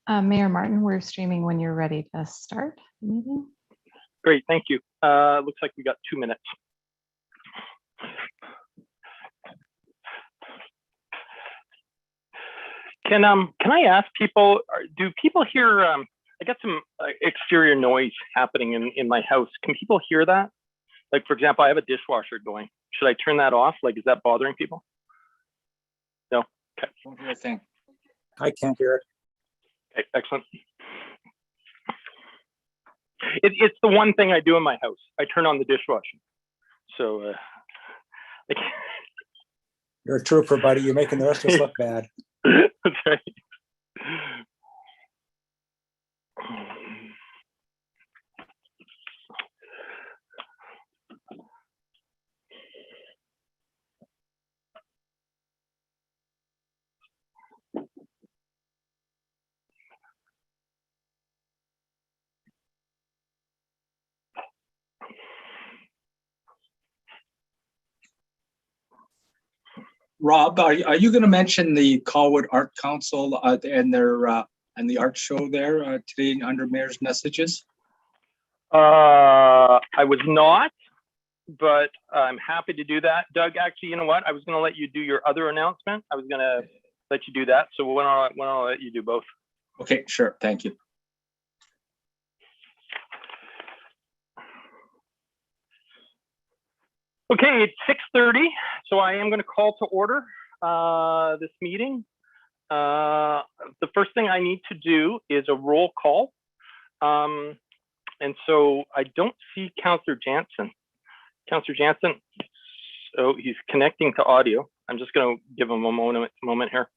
Mayor Martin, we're streaming when you're ready to start the meeting. Great, thank you. Looks like we got 2 minutes. Can I ask people, do people hear, I got some exterior noise happening in my house. Can people hear that? Like, for example, I have a dishwasher going. Should I turn that off? Like, is that bothering people? No, okay. Don't hear a thing. I can't hear it. Okay, excellent. It's the one thing I do in my house. I turn on the dishwasher. So, You're a trooper, buddy. You're making the rest of us look bad. That's right. Rob, are you going to mention the Colwood Art Council and their and the art show there today under Mayor's messages? I was not, but I'm happy to do that. Doug, actually, you know what? I was going to let you do your other announcement. I was going to let you do that. So when I'll let you do both. Okay, sure. Thank you. Okay, it's 6:30, so I am going to call to order this meeting. The first thing I need to do is a roll call. And so I don't see Councillor Jansen. Councillor Jansen, so he's connecting to audio. I'm just going to give him a moment here.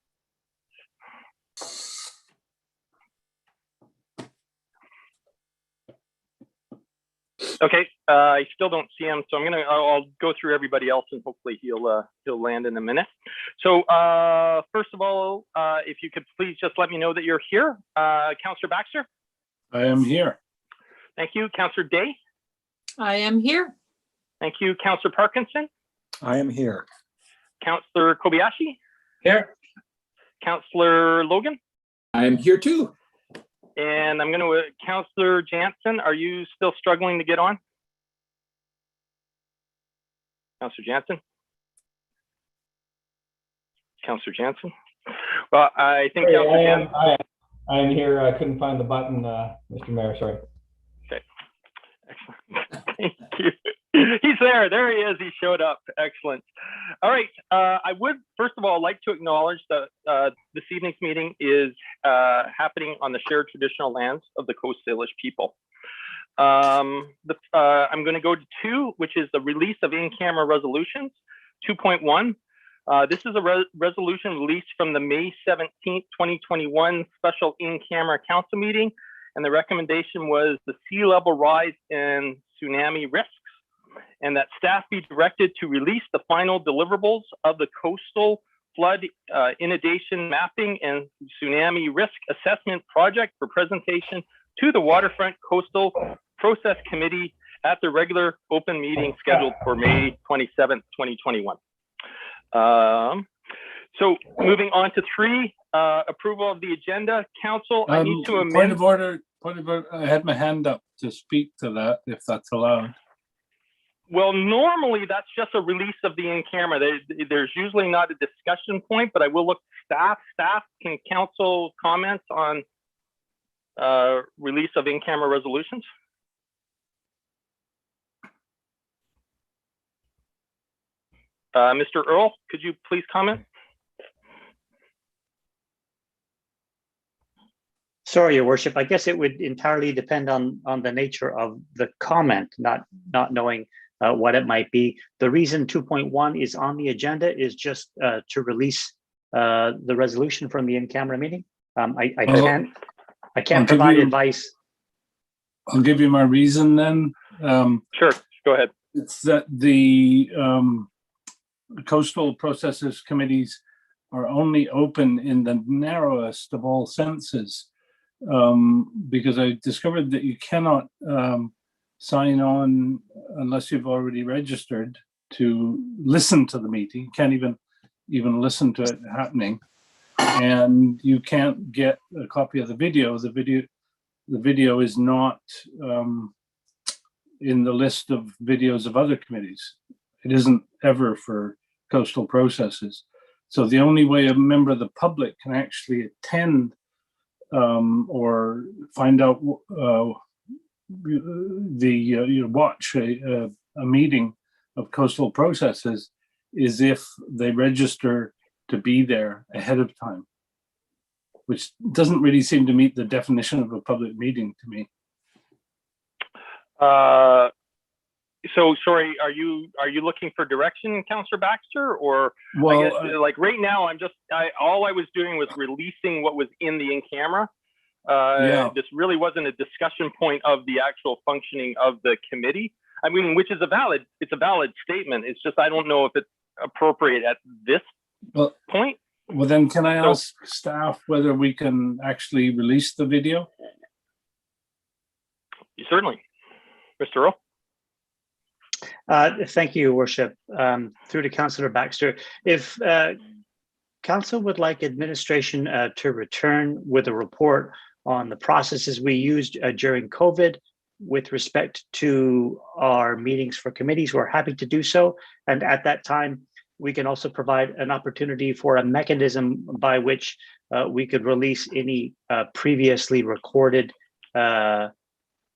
Okay, I still don't see him, so I'll go through everybody else and hopefully he'll land in a minute. So first of all, if you could please just let me know that you're here. Councillor Baxter? I am here. Thank you. Councillor Day? I am here. Thank you. Councillor Parkinson? I am here. Councillor Kobayashi? Here. Councillor Logan? I am here too. And I'm going to, Councillor Jansen, are you still struggling to get on? Councillor Jansen? Councillor Jansen? Well, I think Councillor Jansen. I am here. I couldn't find the button, Mr. Mayor, sorry. Okay, excellent. Thank you. He's there. There he is. He showed up. Excellent. All right. I would, first of all, like to acknowledge that this evening's meeting is happening on the shared traditional lands of the Coast Salish people. I'm going to go to 2, which is the release of in-camera resolutions. 2.1. This is a resolution released from the May 17th, 2021 special in-camera council meeting. And the recommendation was the sea level rise and tsunami risks, and that staff be directed to release the final deliverables of the coastal flood inundation mapping and tsunami risk assessment project for presentation to the Waterfront Coastal Process Committee at the regular open meeting scheduled for May 27th, 2021. So moving on to 3, approval of the agenda. Council, I need to amend. Point of order. I had my hand up to speak to that, if that's allowed. Well, normally that's just a release of the in-camera. There's usually not a discussion point, but I will look staff. Staff, can council comment on release of in-camera resolutions? Mr. Earl, could you please comment? Sorry, Your Worship. I guess it would entirely depend on the nature of the comment, not knowing what it might be. The reason 2.1 is on the agenda is just to release the resolution from the in-camera meeting. I can't provide advice. I'll give you my reason then. Sure, go ahead. It's that the coastal processes committees are only open in the narrowest of all senses, because I discovered that you cannot sign on unless you've already registered to listen to the meeting. You can't even listen to it happening. and you can't get a copy of the video. The video is not in the list of videos of other committees. It isn't ever for coastal processes. So the only way a member of the public can actually attend or find out watch a meeting of coastal processes is if they register to be there ahead of time, which doesn't really seem to meet the definition of a public meeting to me. So sorry, are you looking for direction, Councillor Baxter, or Well, I guess, like right now, all I was doing was releasing what was in the in-camera. Yeah. This really wasn't a discussion point of the actual functioning of the committee. I mean, which is a valid statement. It's just, I don't know if it's appropriate at this point. Well, then can I ask staff whether we can actually release the video? Certainly. Mr. Earl? Thank you, Your Worship. Through to Councillor Baxter. If Council would like administration to return with a report on the processes we used during COVID with respect to our meetings for committees, we're happy to do so. And at that time, we can also provide an opportunity for a mechanism by which we could release any previously recorded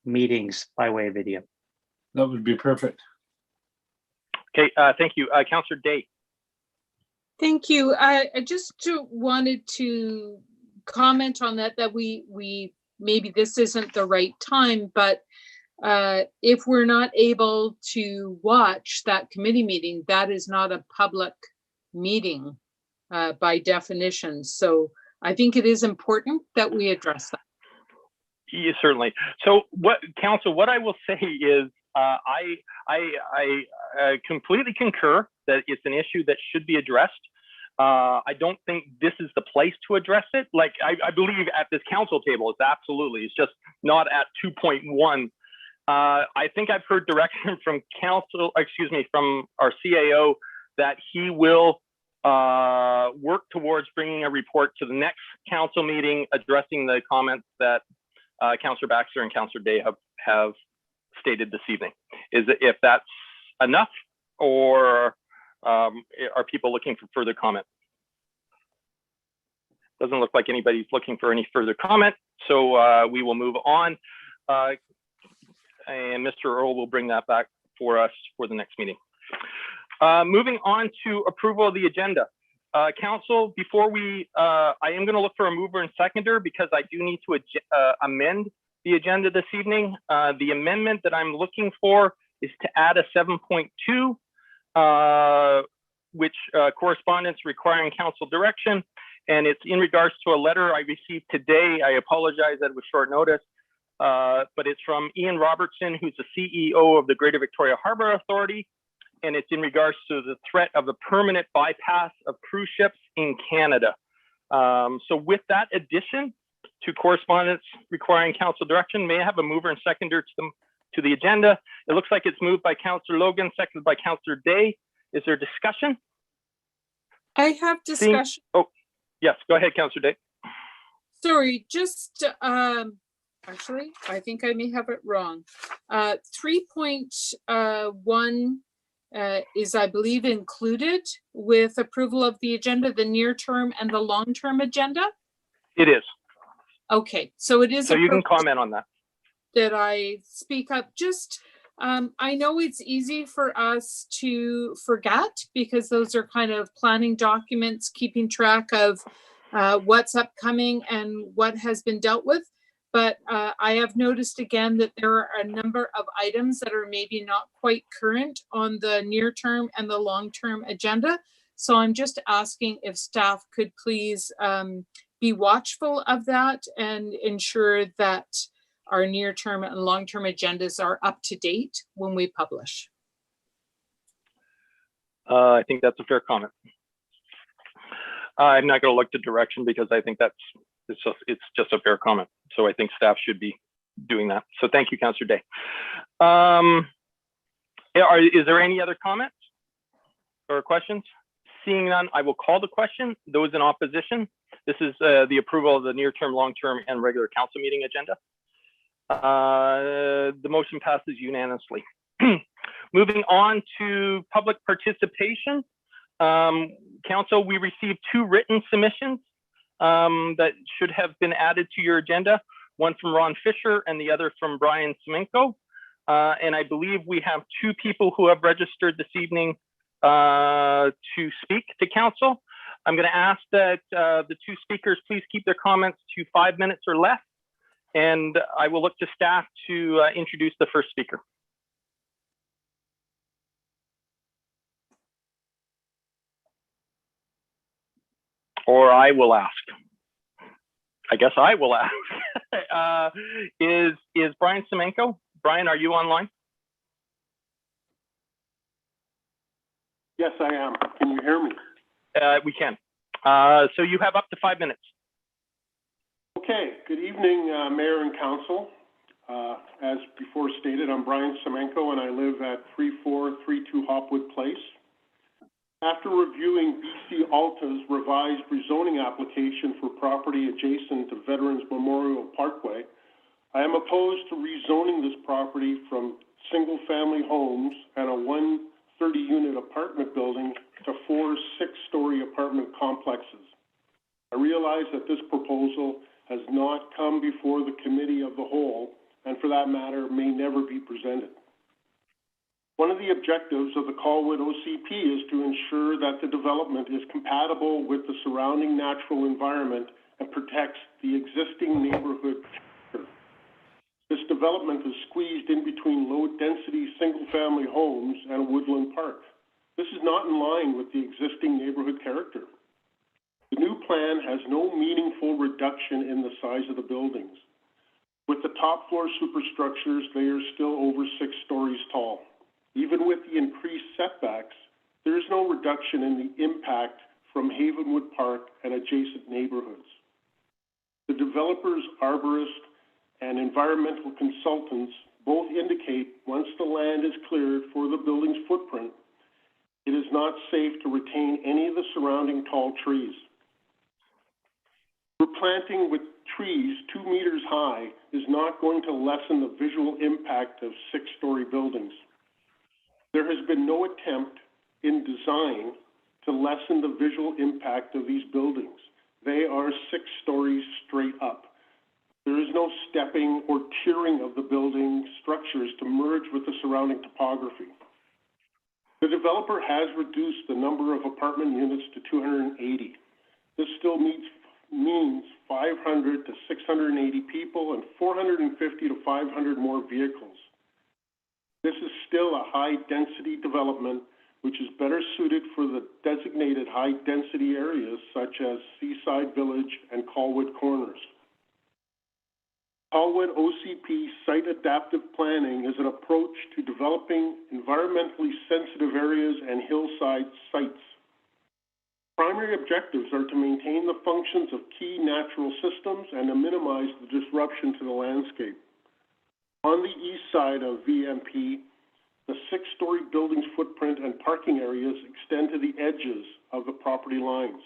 meetings by way of video. That would be perfect. Okay, thank you. Councillor Day. Thank you. I just wanted to comment on that we maybe this isn't the right time, but if we're not able to watch that committee meeting, that is not a public meeting by definition. So I think it is important that we address that. Yeah, certainly. So what I will say is I completely concur that it's an issue that should be addressed. I don't think this is the place to address it. Like I believe at this council table, it's just not at 2.1. I think I've heard direction from from our CAO that he will work towards bringing a report to the next council meeting addressing the comments that Councillor Baxter and Councillor Day have stated this evening. If that's enough, or are people looking for further comment? Doesn't look like anybody's looking for any further comment, so we will move on. And Mr. Earl will bring that back for us for the next meeting. Moving on to approval of the agenda. Council, before we, I am going to look for a mover and seconder because I do need to amend the agenda this evening. The amendment that I'm looking for is to add a 7.2, which correspondence requiring council direction. And it's in regards to a letter I received today. I apologize that it was short notice, but it's from Ian Robertson, who's the CEO of the Greater Victoria Harbour Authority. And it's in regards to the threat of the permanent bypass of cruise ships in Canada. So with that addition to correspondence requiring council direction, may I have a mover and seconder to the agenda? It looks like it's moved by Councillor Logan, seconded by Councillor Day. Is there discussion? I have discussion. Oh, yes, go ahead, Councillor Day. Sorry, just actually, I think I may have it wrong. 3.1 is, I believe, included with approval of the agenda, the near-term and the long-term agenda? It is. Okay, so it is. So you can comment on that. That I speak up. Just, I know it's easy for us to forget because those are kind of planning documents, keeping track of what's upcoming and what has been dealt with. But I have noticed again that there are a number of items that are maybe not quite current on the near term and the long term agenda. So I'm just asking if staff could please be watchful of that and ensure that our near term and long term agendas are up to date when we publish. I think that's a fair comment. I'm not going to look to direction because I think it's just a fair comment. So I think staff should be doing that. So thank you, Councillor Day. Is there any other comments or questions? Seeing none, I will call the question. Those in opposition, This is the approval of the near-term, long-term, and regular council meeting agenda. The motion passes unanimously. Moving on to public participation. Council, we received 2 written submissions that should have been added to your agenda, one from Ron Fisher and the other from Brian Semenko. And I believe we have 2 people who have registered this evening to speak to council. I'm going to ask that the 2 speakers please keep their comments to 5 minutes or less, and I will look to staff to introduce the first speaker. Or I will ask. I guess I will ask. Is Brian Semenko? Brian, are you online? Yes, I am. Can you hear me? We can. So you have up to 5 minutes. Okay. Good evening, Mayor and Council. As before stated, I'm Brian Semenko, and I live at 3432 Hopwood Place. After reviewing BC Alta's revised rezoning application for property adjacent to Veterans Memorial Parkway, I am opposed to rezoning this property from single-family homes and a 130-unit apartment building to 4 6-story apartment complexes. I realize that this proposal has not come before the committee of the whole, and for that matter, may never be presented. One of the objectives of the Colwood OCP is to ensure that the development is compatible with the surrounding natural environment and protects the existing neighborhood. This development is squeezed in between low-density single-family homes and a woodland park. This is not in line with the existing neighborhood character. The new plan has no meaningful reduction in the size of the buildings. With the top floor superstructures, they are still over 6 stories tall. Even with the increased setbacks, there is no reduction in the impact from Havenwood Park and adjacent neighborhoods. The developers, arborists, and environmental consultants both indicate once the land is cleared for the building's footprint, it is not safe to retain any of the surrounding tall trees. Replanting with trees 2 meters high is not going to lessen the visual impact of 6-story buildings. There has been no attempt in design to lessen the visual impact of these buildings. They are 6 stories straight up. There is no stepping or tiering of the building structures to merge with the surrounding topography. The developer has reduced the number of apartment units to 280. This still means 500 to 680 people and 450 to 500 more vehicles. This is still a high-density development, which is better suited for the designated high-density areas such as Seaside Village and Colwood Corners. Colwood OCP site adaptive planning is an approach to developing environmentally sensitive areas and hillside sites. Primary objectives are to maintain the functions of key natural systems and to minimize the disruption to the landscape. On the east side of VMP, the 6-story building's footprint and parking areas extend to the edges of the property lines.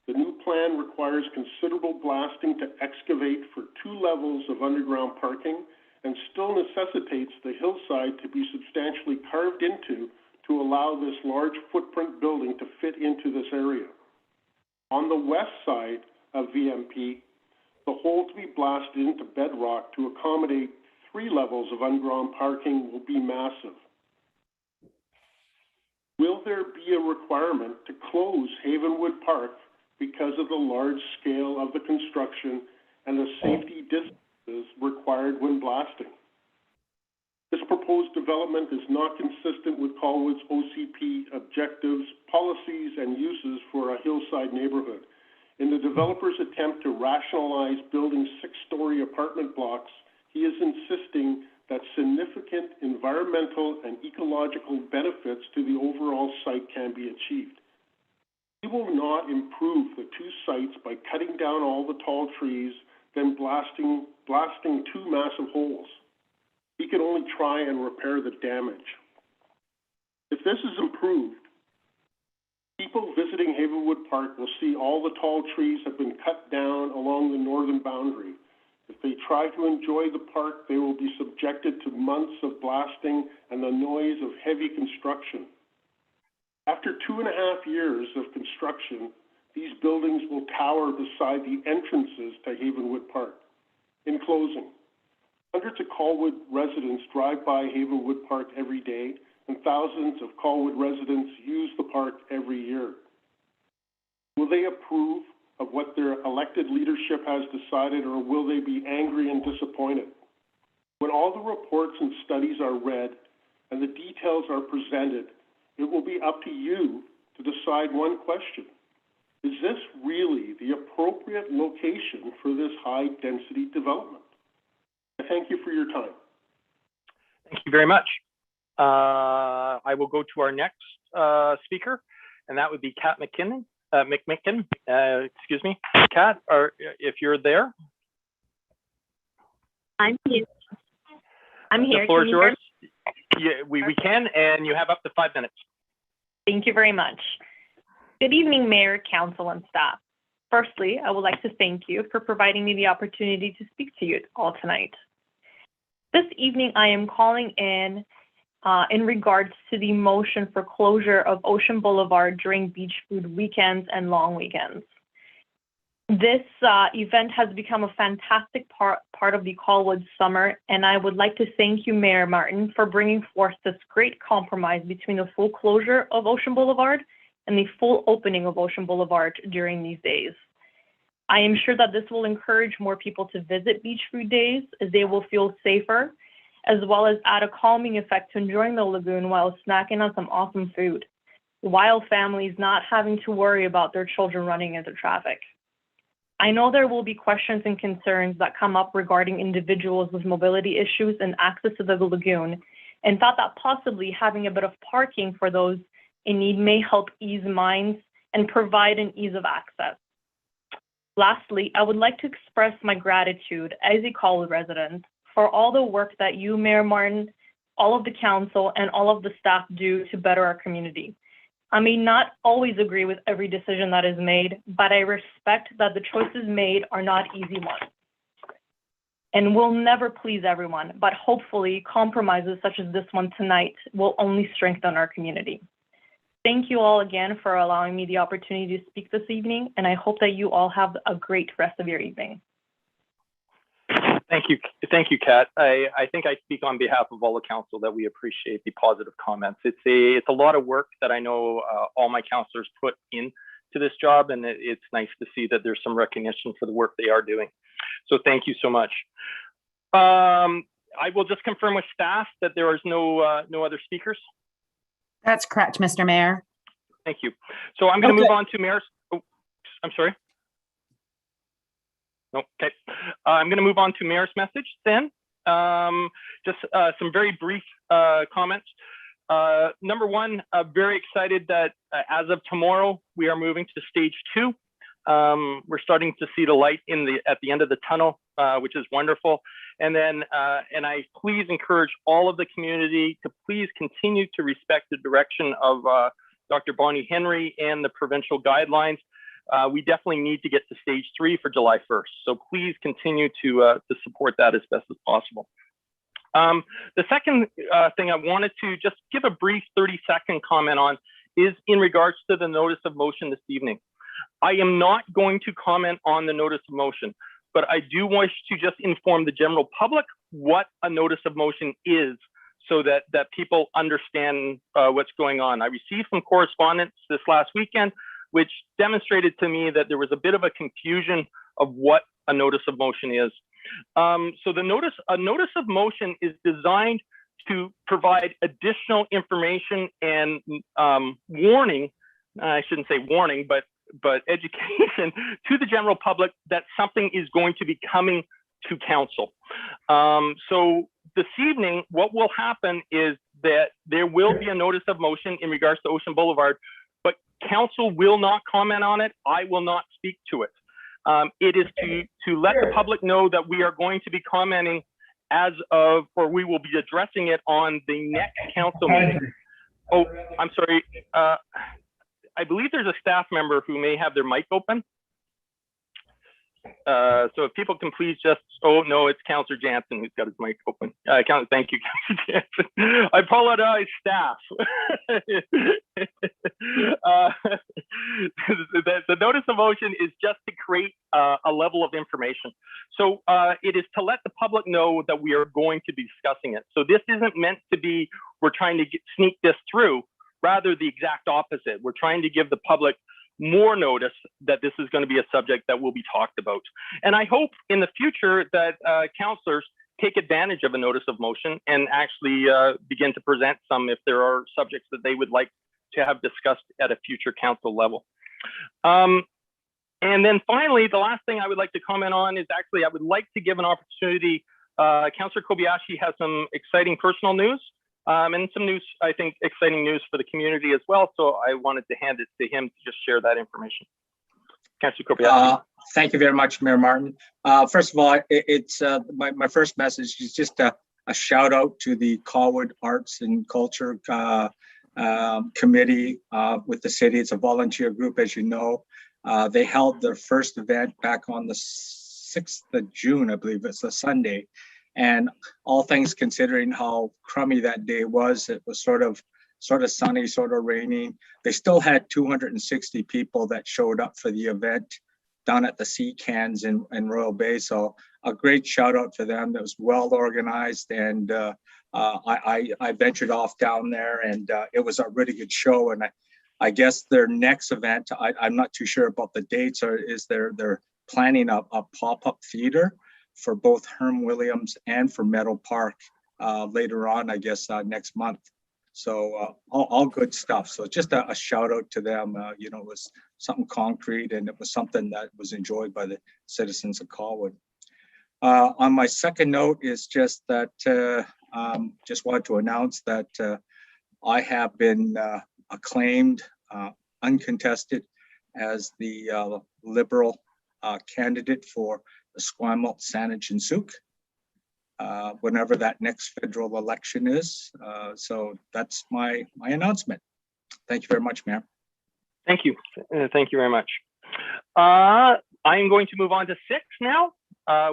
The new plan requires considerable blasting to excavate for 2 levels of underground parking and still necessitates the hillside to be substantially carved into to allow this large footprint building to fit into this area. On the west side of VMP, the hole to be blasted into bedrock to accommodate 3 levels of underground parking will be massive. Will there be a requirement to close Havenwood Park because of the large scale of the construction and the safety distances required when blasting? This proposed development is not consistent with Colwood's OCP objectives, policies, and uses for a hillside neighborhood. In the developer's attempt to rationalize building 6-story apartment blocks, he is insisting that significant environmental and ecological benefits to the overall site can be achieved. He will not improve the 2 sites by cutting down all the tall trees, then blasting 2 massive holes. He can only try and repair the damage. If this is improved, he People visiting Havenwood Park will see all the tall trees have been cut down along the northern boundary. If they try to enjoy the park, they will be subjected to months of blasting and the noise of heavy construction. After 2.5 years of construction, these buildings will tower beside the entrances to Havenwood Park. In closing, hundreds of Colwood residents drive by Havenwood Park every day, and thousands of Colwood residents use the park every year. Will they approve of what their elected leadership has decided, or will they be angry and disappointed? When all the reports and studies are read and the details are presented, it will be up to you to decide one question. Is this really the appropriate location for this high-density development? I thank you for your time. Thank you very much. I will go to our next speaker, and that would be Kat McKinnon. Excuse me, Kat, or if you're there. I'm here. I'm here. The floor is Can you hear yours. Yeah, we can, and you have up to 5 minutes. Thank you very much. Good evening, Mayor, Council, and staff. Firstly, I would like to thank you for providing me the opportunity to speak to you all tonight. This evening, I am calling in regards to the motion for closure of Ocean Boulevard during beach food weekends and long weekends. This event has become a fantastic part of the Colwood summer, and I would like to thank you, Mayor Martin, for bringing forth this great compromise between the full closure of Ocean Boulevard and the full opening of Ocean Boulevard during these days. I am sure that this will encourage more people to visit beach food days, as they will feel safer, as well as add a calming effect to enjoying the lagoon while snacking on some awesome food, while families not having to worry about their children running into traffic. I know there will be questions and concerns that come up regarding individuals with mobility issues and access to the lagoon, and thought that possibly having a bit of parking for those in need may help ease minds and provide an ease of access. Lastly, I would like to express my gratitude as a Colwood resident for all the work that you, Mayor Martin, all of the council, and all of the staff do to better our community. I may not always agree with every decision that is made, but I respect that the choices made are not easy ones and will never please everyone, but hopefully compromises such as this one tonight will only strengthen our community. Thank you all again for allowing me the opportunity to speak this evening, and I hope that you all have a great rest of your evening. Thank you, Kat. I think I speak on behalf of all the council that we appreciate the positive comments. It's a lot of work that I know all my councillors put into this job, and it's nice to see that there's some recognition for the work they are doing. So thank you so much. I will just confirm with staff that there is no other speakers. That's correct, Mr. Mayor. Thank you. So I'm going to move on to Mayor's. Oh, I'm sorry. Okay. I'm going to move on to Mayor's message then. Just some very brief comments. Number one, very excited that as of tomorrow, we are moving to stage 2. We're starting to see the light at the end of the tunnel, which is wonderful. And then, and I please encourage all of the community to please continue to respect the direction of Dr. Bonnie Henry and the provincial guidelines. We definitely need to get to stage 3 for July 1st. So please continue to support that as best as possible. The second thing I wanted to just give a brief 30-second comment on is in regards to the notice of motion this evening. I am not going to comment on the notice of motion, but I do wish to just inform the general public what a notice of motion is so that people understand what's going on. I received some correspondence this last weekend, which demonstrated to me that there was a bit of a confusion of what a notice of motion is. So a notice of motion is designed to provide additional information and warning, I shouldn't say warning, but education to the general public that something is going to be coming to council. So this evening, what will happen is that there will be a notice of motion in regards to Ocean Boulevard, but council will not comment on it. I will not speak to it. It is to let the public know that we are going to be commenting as of, or we will be addressing it on the next council meeting. Oh, I'm sorry. I believe there's a staff member who may have their mic open. So if people can please just, oh no, it's Councillor Jansen who's got his mic open. Thank you, Councillor Jansen. I apologize, staff. The notice of motion is just to create a level of information. So it is to let the public know that we are going to be discussing it. So this isn't meant to be, we're trying to sneak this through, rather the exact opposite. We're trying to give the public more notice that this is going to be a subject that will be talked about. And I hope in the future that councillors take advantage of a notice of motion and actually begin to present some if there are subjects that they would like to have discussed at a future council level. And then finally, the last thing I would like to comment on is actually I would like to give an opportunity. Councillor Kobayashi has some exciting personal news. And some news, I think, exciting news for the community as well. So I wanted to hand it to him to just share that information. Councillor Kobayashi. Thank you very much, Mayor Martin. First of all, it's my first message is just a shout out to the Colwood Arts and Culture Committee with the city. It's a volunteer group, as you know. They held their first event back on the 6th of June, I believe it's a Sunday. And all things considering how crummy that day was, it was sort of sunny, sort of raining. They still had 260 people that showed up for the event down at the Sea Cans in Royal Bay. So a great shout out to them. That was well organized, and I ventured off down there, and it was a really good show. And I guess their next event, I'm not too sure about the dates, they're planning a pop-up theater for both Herm Williams and for Meadow Park later on, I guess, next month. So all good stuff. So just a shout out to them. You know, it was something concrete, and it was something that was enjoyed by the citizens of Colwood. On my second note is just that just wanted to announce that I have been acclaimed uncontested as the Liberal candidate for the Esquimalt, Saanich and Sooke, whenever that next federal election is. So that's my announcement. Thank you very much, Mayor. Thank you. Thank you very much. I am going to move on to 6 now,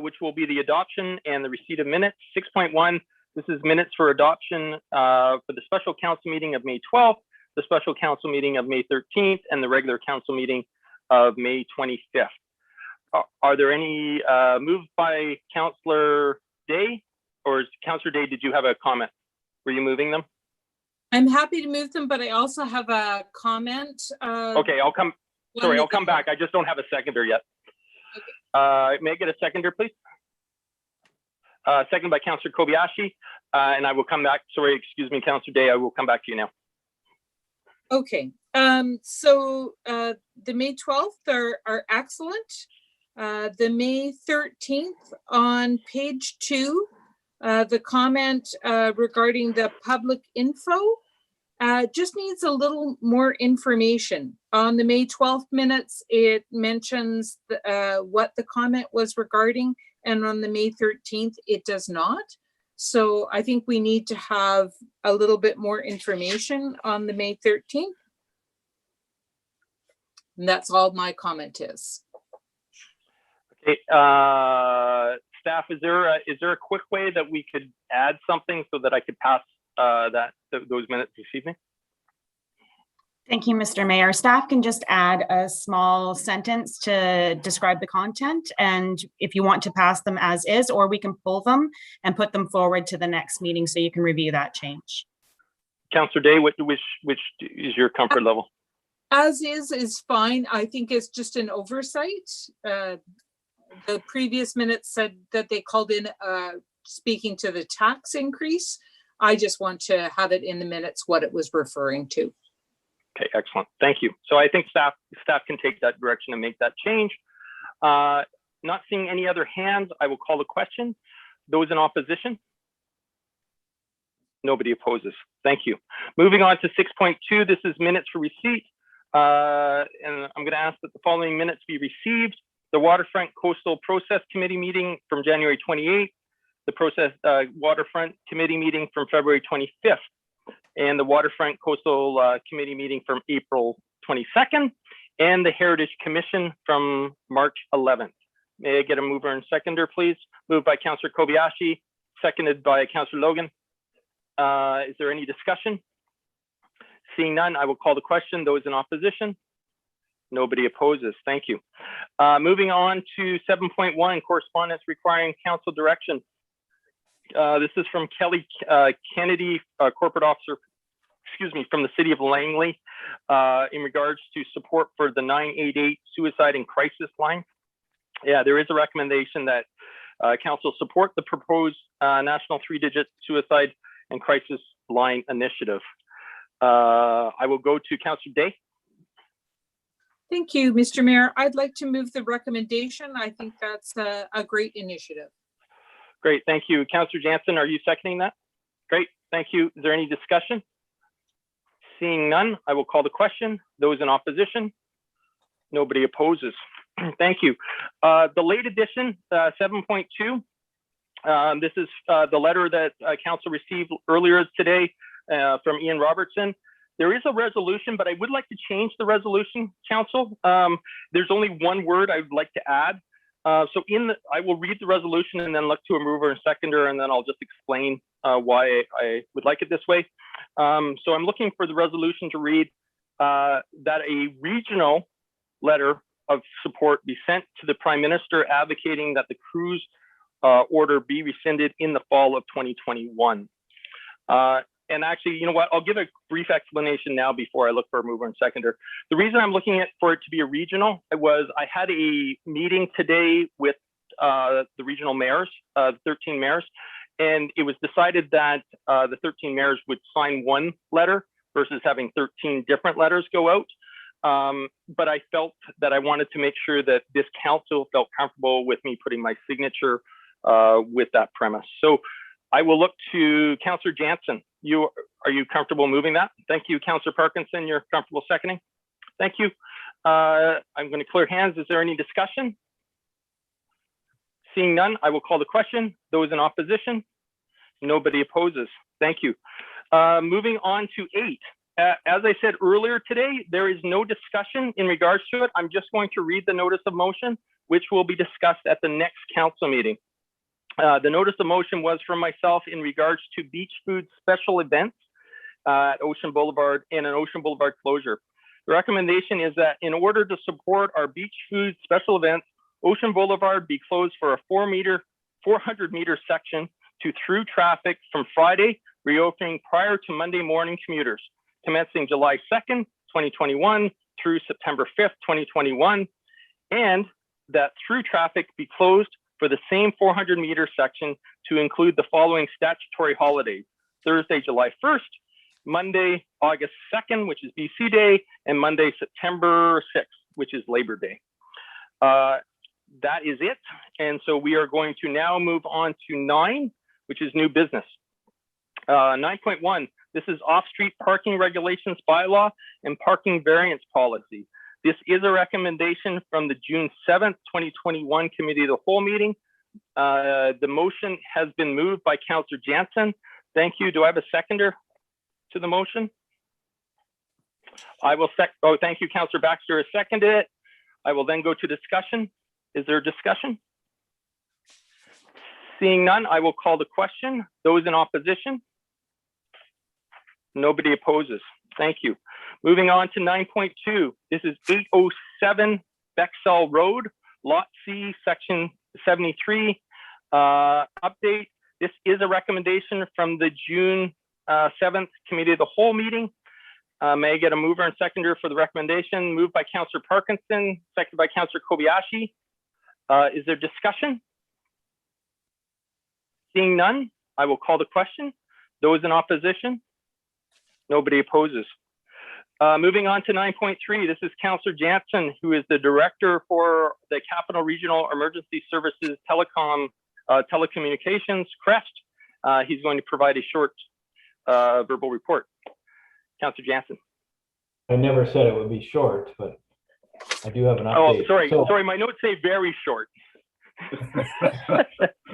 which will be the adoption and the receipt of minutes. 6.1, this is minutes for adoption for the special council meeting of May 12th, the special council meeting of May 13th, and the regular council meeting of May 25th. Are there any moved by Councillor Day, or Councillor Day, did you have a comment? Were you moving them? I'm happy to move them, but I also have a comment. Okay, I'll come back. I just don't have a seconder yet. Okay. May I get a seconder, please? Second by Councillor Kobayashi, and I will come back. Sorry, excuse me, Councillor Day, I will come back to you now. Okay, so the May 12th are excellent. The May 13th on page 2, the comment regarding the public info just needs a little more information. On the May 12th minutes, it mentions what the comment was regarding, and on the May 13th, it does not. So I think we need to have a little bit more information on the May 13th. And that's all my comment is. Okay, staff, is there a quick way that we could add something so that I could pass those minutes this evening? Thank you, Mr. Mayor. Staff can just add a small sentence to describe the content, and if you want to pass them as is, or we can pull them and put them forward to the next meeting so you can review that change. Councillor Day, which is your comfort level? As is fine. I think it's just an oversight. The previous minutes said that they called in speaking to the tax increase. I just want to have it in the minutes what it was referring to. Okay, excellent. Thank you. So I think staff can take that direction and make that change. Not seeing any other hands, I will call the question. Those in opposition? Nobody opposes. Thank you. Moving on to 6.2, this is minutes for receipt. And I'm going to ask that the following minutes be received. The Waterfront Coastal Process Committee meeting from January 28th, the Waterfront Committee meeting from February 25th, and the Waterfront Coastal Committee meeting from April 22nd, and the Heritage Commission from March 11th. May I get a mover and seconder, please? Moved by Councillor Kobayashi, seconded by Councillor Logan. Is there any discussion? Seeing none, I will call the question. Those in opposition? Nobody opposes. Thank you. Moving on to 7.1, correspondence requiring council direction. This is from Kelley Kennedy, corporate officer, from the city of Langley, in regards to support for the 988 suicide and crisis line. Yeah, there is a recommendation that council support the proposed national 3-digit suicide and crisis line initiative. I will go to Councillor Day. Thank you, Mr. Mayor. I'd like to move the recommendation. I think that's a great initiative. Great, thank you. Councillor Jansen, are you seconding that? Great, thank you. Is there any discussion? Seeing none, I will call the question. Those in opposition? Nobody opposes. Thank you. The late edition, 7.2. This is the letter that council received earlier today from Ian Robertson. There is a resolution, but I would like to change the resolution, council. There's only one word I would like to add. I will read the resolution and then look to a mover and seconder, and then I'll just explain why I would like it this way. So I'm looking for the resolution to read that a regional letter of support be sent to the Prime Minister advocating that the cruise order be rescinded in the fall of 2021. And actually, you know what? I'll give a brief explanation now before I look for a mover and seconder. The reason I'm looking for it to be a regional was I had a meeting today with the regional mayors, 13 mayors, and it was decided that the 13 mayors would sign one letter versus having 13 different letters go out. But I felt that I wanted to make sure that this council felt comfortable with me putting my signature with that premise. So I will look to Councillor Jansen. Are you comfortable moving that? Thank you, Councillor Parkinson. You're comfortable seconding? Thank you. I'm going to clear hands. Is there any discussion? Seeing none, I will call the question. Those in opposition? Nobody opposes. Thank you. Moving on to 8. As I said earlier today, there is no discussion in regards to it. I'm just going to read the notice of motion, which will be discussed at the next council meeting. The notice of motion was from myself in regards to beach food special events at Ocean Boulevard and an Ocean Boulevard closure. The recommendation is that in order to support our beach food special events, Ocean Boulevard be closed for a 400-meter section to through traffic from Friday, reopening prior to Monday morning commuters, commencing July 2nd, 2021 through September 5th, 2021, and that through traffic be closed for the same 400-meter section to include the following statutory holidays: Thursday, July 1st, Monday, August 2nd, which is BC Day, and Monday, September 6th, which is Labor Day. That is it. And so we are going to now move on to 9, which is new business. 9.1, this is off-street parking regulations bylaw and parking variance policy. This is a recommendation from the June 7th, 2021 Committee of the Whole meeting. The motion has been moved by Councillor Jansen. Thank you. Do I have a seconder to the motion? I will thank you. Councillor Baxter has seconded it. I will then go to discussion. Is there discussion? Seeing none, I will call the question. Those in opposition? Nobody opposes. Thank you. Moving on to 9.2. This is 807 Bexell Road, Lot C, Section 73. Update. This is a recommendation from the June 7th Committee of the Whole meeting. May I get a mover and seconder for the recommendation? Moved by Councillor Parkinson, seconded by Councillor Kobayashi. Is there discussion? Seeing none, I will call the question. Those in opposition? Nobody opposes. Moving on to 9.3, this is Councillor Jansen, who is the Director for the Capital Regional Emergency Services Telecommunications, CREST. He's going to provide a short verbal report. Councillor Jansen. I never said it would be short, but I do have an update. Oh, sorry, sorry, my notes say very short.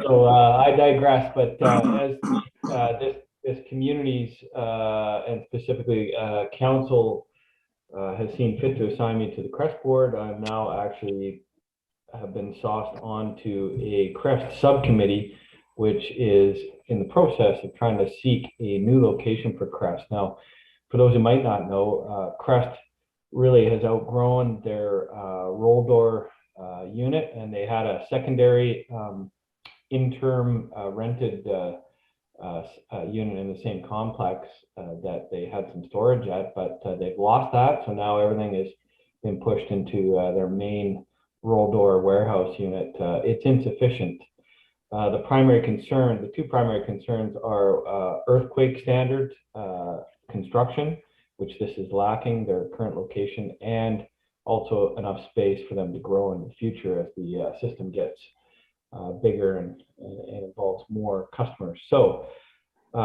So I digress, but as this community's and specifically council has seen fit to assign me to the CREST board. I'm now actually have been sauced onto a CREST subcommittee, which is in the process of trying to seek a new location for CREST. Now, for those who might not know, CREST really has outgrown their roll door unit, and they had a secondary interim rented unit in the same complex that they had some storage at, but they've lost that. So now everything has been pushed into their main roll door warehouse unit. It's insufficient. The two primary concerns are earthquake standard construction, which this is lacking, their current location, and also enough space for them to grow in the future as the system gets bigger and involves more customers. So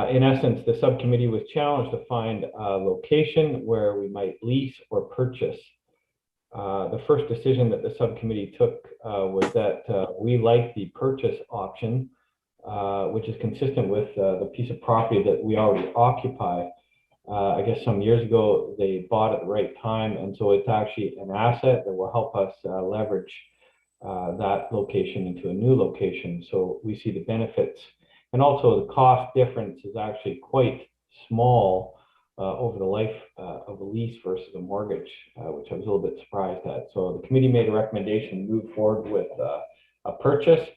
in essence, the subcommittee was challenged to find a location where we might lease or purchase. The first decision that the subcommittee took was that we like the purchase option, which is consistent with the piece of property that we already occupy. I guess some years ago, they bought at the right time, and so it's actually an asset that will help us leverage that location into a new location. So we see the benefits, and also the cost difference is actually quite small over the life of a lease versus a mortgage, which I was a little bit surprised at. So the committee made a recommendation to move forward with a purchase.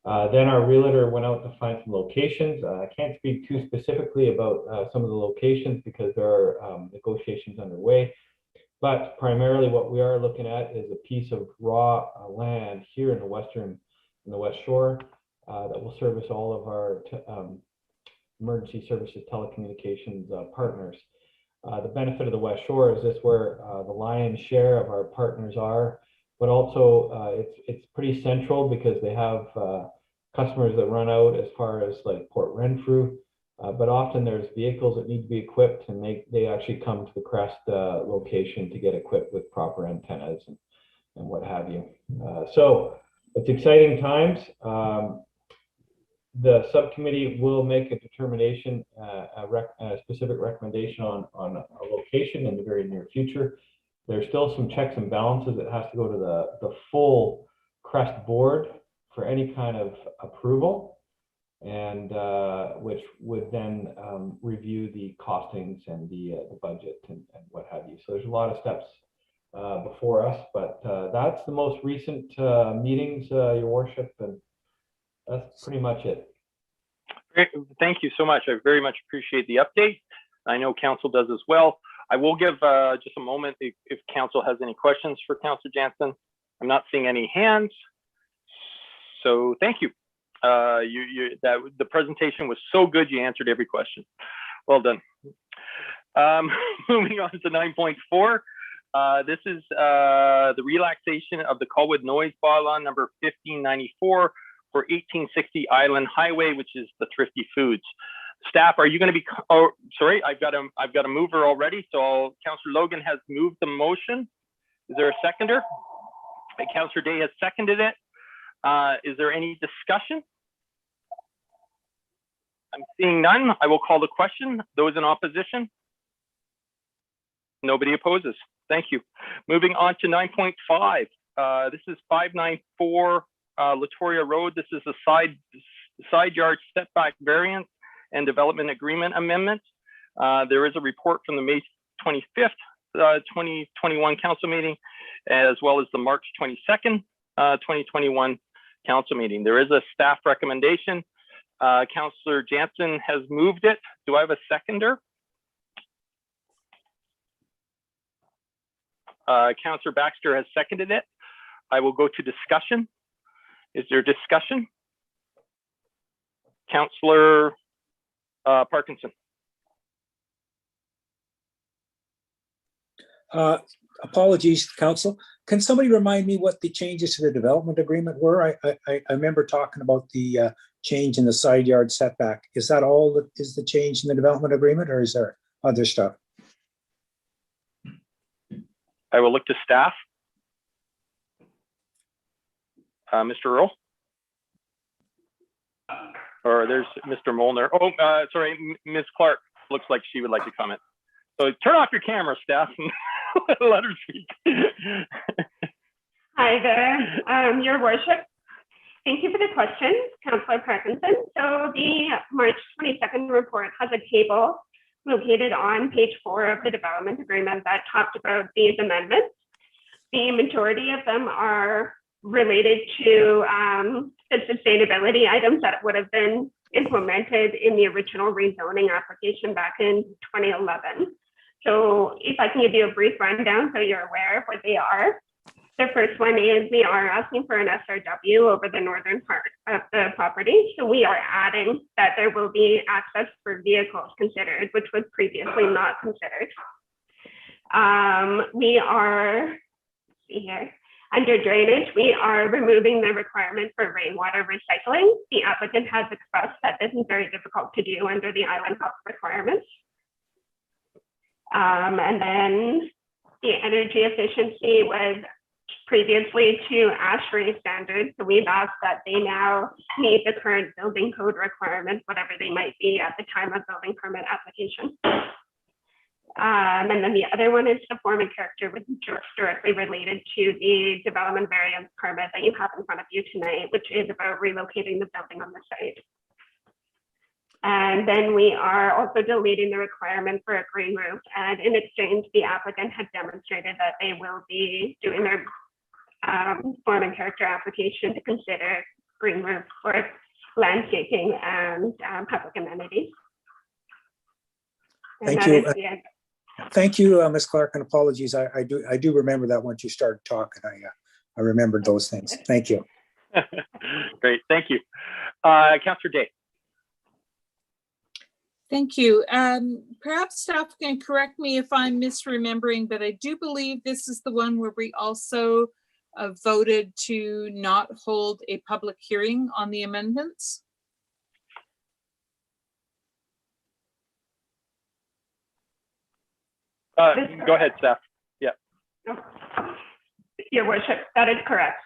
Then our realtor went out to find some locations. I can't speak too specifically about some of the locations because there are negotiations underway. But primarily what we are looking at is a piece of raw land here in the West Shore that will service all of our emergency services telecommunications partners. The benefit of the West Shore is this where the lion's share of our partners are, but also it's pretty central because they have customers that run out as far as like Port Renfrew, but often there's vehicles that need to be equipped, and they actually come to the CREST location to get equipped with proper antennas and what have you. So it's exciting times. The subcommittee will make a determination, a specific recommendation on a location in the very near future. There's still some checks and balances that has to go to the full CREST board for any kind of approval, and which would then review the costings and the budget and what have you. So there's a lot of steps before us, but that's the most recent meetings, Your Worship, and that's pretty much it. Great. Thank you so much. I very much appreciate the update. I know council does as well. I will give just a moment if council has any questions for Councillor Jansen. I'm not seeing any hands, so thank you. The presentation was so good. You answered every question. Well done. Moving on to 9.4. This is the relaxation of the Colwood noise bylaw number 1594 for 1860 Island Highway, which is the Thrifty Foods. Staff, are you going to be? Oh, sorry, I've got a mover already. So Councillor Logan has moved the motion. Is there a seconder? Councillor Day has seconded it. Is there any discussion? I'm seeing none. I will call the question. Those in opposition? Nobody opposes. Thank you. Moving on to 9.5. This is 594 Latoria Road. This is a side yard setback variance and development agreement amendment. There is a report from the May 25th, 2021 council meeting, as well as the March 22nd, 2021 council meeting. There is a staff recommendation. Councillor Jansen has moved it. Do I have a seconder? Councillor Baxter has seconded it. I will go to discussion. Is there discussion? Councillor Parkinson. Apologies, Council. Can somebody remind me what the changes to the development agreement were? I remember talking about the change in the side yard setback. Is that all that is the change in the development agreement, or is there other stuff? I will look to staff. Mr. Earl? Or there's Mr. Molnar. Oh, sorry, Ms. Clark looks like she would like to comment. So turn off your camera, staff. Let her speak. Hi there, Your Worship. Thank you for the question, Councillor Parkinson. So the March 22nd report has a table located on page 4 of the development agreement that talked about these amendments. The majority of them are related to the sustainability items that would have been implemented in the original rezoning application back in 2011. So if I can give you a brief rundown so you're aware of what they are. The first one is we are asking for an SRW over the northern part of the property. So we are adding that there will be access for vehicles considered, which was previously not considered. We are, here, under drainage, we are removing the requirement for rainwater recycling. The applicant has expressed that this is very difficult to do under the island health requirements. And then the energy efficiency was previously to ASHRAE standards. So we've asked that they now meet the current building code requirements, whatever they might be at the time of building permit application. And then the other one is the form and character, which is directly related to the development variance permit that you have in front of you tonight, which is about relocating the building on the site. And then we are also deleting the requirement for a green roof. And in exchange, the applicant had demonstrated that they will be doing their form and character application to consider green roof for landscaping and public amenities. And Thank that you. is the end. Thank you, Ms. Clark, and apologies. I do remember that once you started talking. I remembered those things. Thank you. Great, thank you. Councillor Day. Thank you. Perhaps staff can correct me if I'm misremembering, but I do believe this is the one where we also voted to not hold a public hearing on the amendments. Go ahead, staff. Yeah. Your Worship, that is correct.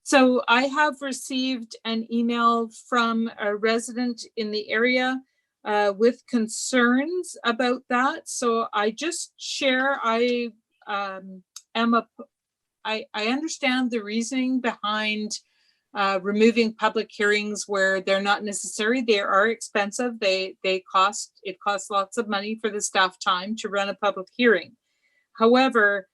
So I have received an email from a resident in the area with concerns about that. So I just share, I understand the reasoning behind removing public hearings where they're not necessary. They are expensive. It costs lots of money for the staff time to run a public hearing. However,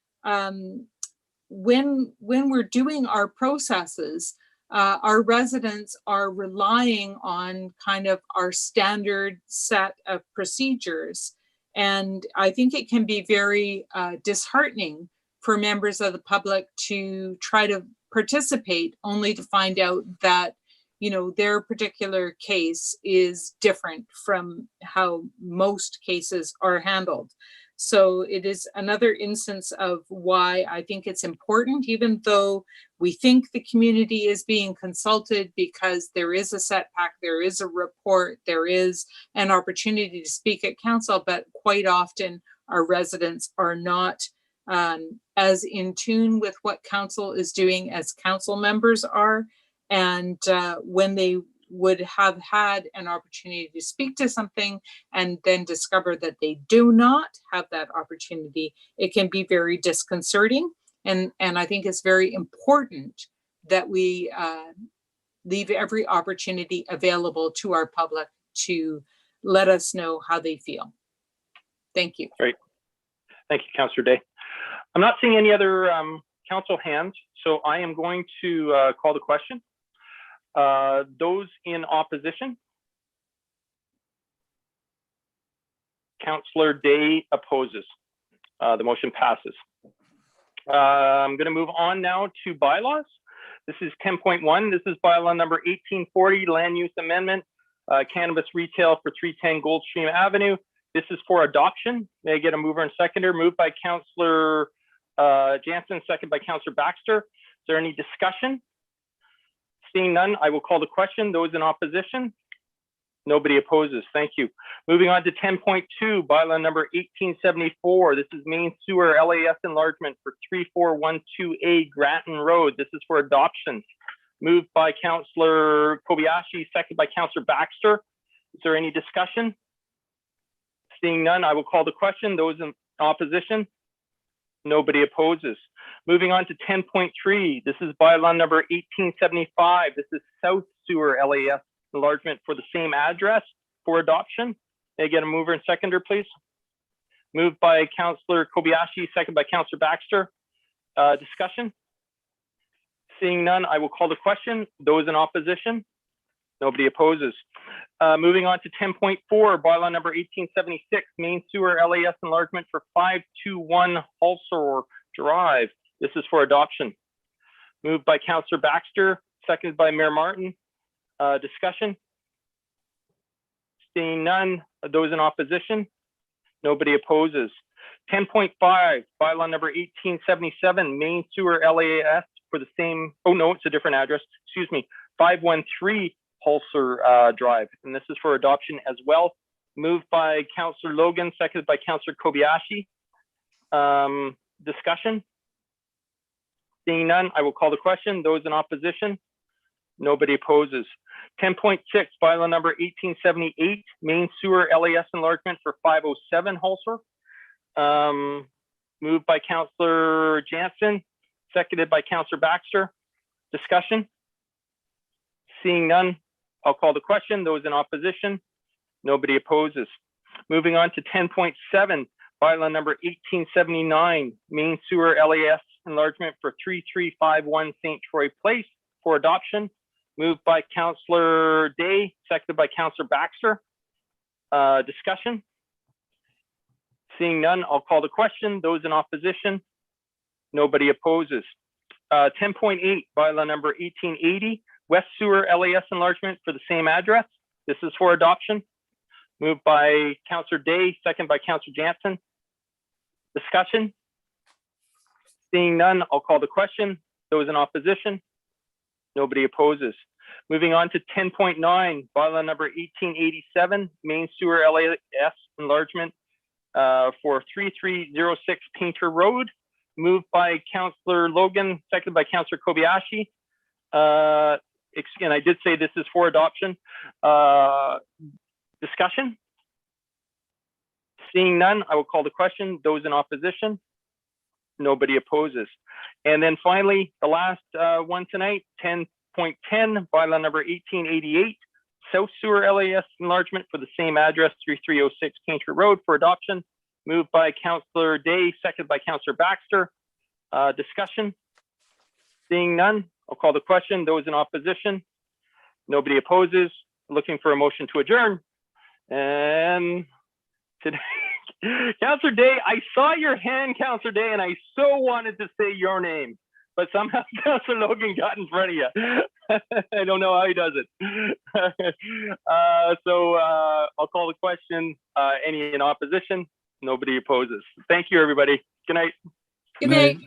when we're doing our processes, our residents are relying on kind of our standard set of procedures. And I think it can be very disheartening for members of the public to try to participate only to find out that, you know, their particular case is different from how most cases are handled. So it is another instance of why I think it's important, even though we think the community is being consulted, because there is a setback, there is a report, there is an opportunity to speak at council, but quite often our residents are not as in tune with what council is doing as council members are. And when they would have had an opportunity to speak to something and then discover that they do not have that opportunity, it can be very disconcerting. And I think it's very important that we leave every opportunity available to our public to let us know how they feel. Thank you. Great. Thank you, Councillor Day. I'm not seeing any other council hands, so I am going to call the question. Those in opposition? Councillor Day opposes. The motion passes. I'm going to move on now to bylaws. This is 10.1. This is bylaw number 1840, land use amendment, cannabis retail for 310 Goldstream Avenue. This is for adoption. May I get a mover and seconder? Moved by Councillor Jansen, second by Councillor Baxter. Is there any discussion? Seeing none, I will call the question. Those in opposition? Nobody opposes. Thank you. Moving on to 10.2, bylaw number 1874. This is main sewer LAS enlargement for 3412A Grattan Road. This is for adoption. Moved by Councillor Kobayashi, second by Councillor Baxter. Is there any discussion? Seeing none, I will call the question. Those in opposition? Nobody opposes. Moving on to 10.3, this is bylaw number 1875. This is South Sewer LAS enlargement for the same address for adoption. May I get a mover and seconder, please? Moved by Councillor Kobayashi, second by Councillor Baxter. Discussion? Seeing none, I will call the question. Those in opposition? Nobody opposes. Moving on to 10.4, bylaw number 1876, main sewer LAS enlargement for 521 Halsor Drive. This is for adoption. Moved by Councillor Baxter, seconded by Mayor Martin. Discussion? Seeing none, those in opposition? Nobody opposes. 10.5, bylaw number 1877, main sewer LAS for the same, oh no, it's a different address, excuse me, 513 Halsor Drive, and this is for adoption as well. Moved by Councillor Logan, seconded by Councillor Kobayashi. Discussion? Seeing none, I will call the question. Those in opposition? Nobody opposes. 10.6, bylaw number 1878, main sewer LAS enlargement for 507 Halsor. Moved by Councillor Jansen, seconded by Councillor Baxter. Discussion? Seeing none, I'll call the question. Those in opposition? Nobody opposes. Moving on to 10.7, bylaw number 1879, main sewer LAS enlargement for 3351 St. Troy Place for adoption. Moved by Councillor Day, seconded by Councillor Baxter. Discussion? Seeing none, I'll call the question. Those in opposition? Nobody opposes. 10.8, bylaw number 1880, West Sewer LAS enlargement for the same address. This is for adoption. Moved by Councillor Day, second by Councillor Jansen. Discussion? Seeing none, I'll call the question. Those in opposition? Nobody opposes. Moving on to 10.9, bylaw number 1887, main sewer LAS enlargement for 3306 Painter Road. Moved by Councillor Logan, seconded by Councillor Kobayashi. And I did say this is for adoption. Discussion? Seeing none, I will call the question. Those in opposition? Nobody opposes. And then finally, the last one tonight, 10.10, bylaw number 1888, South Sewer LAS enlargement for the same address, 3306 Painter Road for adoption. Moved by Councillor Day, seconded by Councillor Baxter. Discussion? Seeing none, I'll call the question. Those in opposition? Nobody opposes. Looking for a motion to adjourn. And today, Councillor Day, I saw your hand, Councillor Day, and I so wanted to say your name, but somehow Councillor Logan got in front of you. I don't know how he does it. So I'll call the question. Any in opposition? Nobody opposes. Thank you, everybody. Good night. Good night.